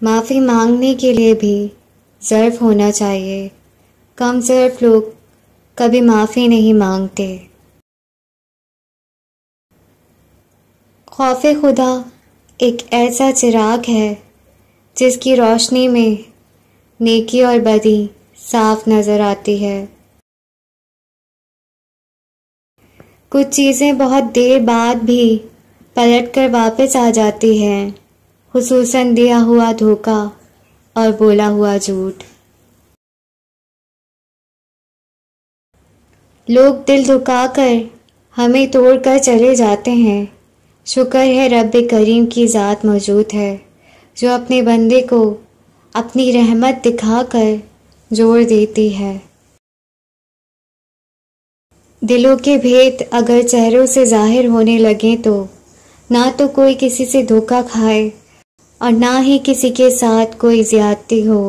माफ़ी मांगने के लिए भी ज़र्फ़ होना चाहिए। कम ज़र्फ़ लोग कभी माफ़ी नहीं मांगते। खौफ़े खुदा एक ऐसा चिराग है जिसकी रोशनी में नेकी और बदी साफ नज़र आती है। कुछ चीज़ें बहुत देर बाद भी पलट कर वापस आ जाती हैं, खुसूसन दिया हुआ धोखा और बोला हुआ झूठ। लोग दिल दुखाकर हमें तोड़कर चले जाते हैं। शुक्र है रब्बे करीम की ज़ात मौजूद है जो अपने बंदे को अपनी रहमत दिखाकर जोड़ देती है। दिलों के भेद अगर चेहरों से जाहिर होने लगें तो ना तो कोई किसी से धोखा खाए और ना ही किसी के साथ कोई ज्यादती हो।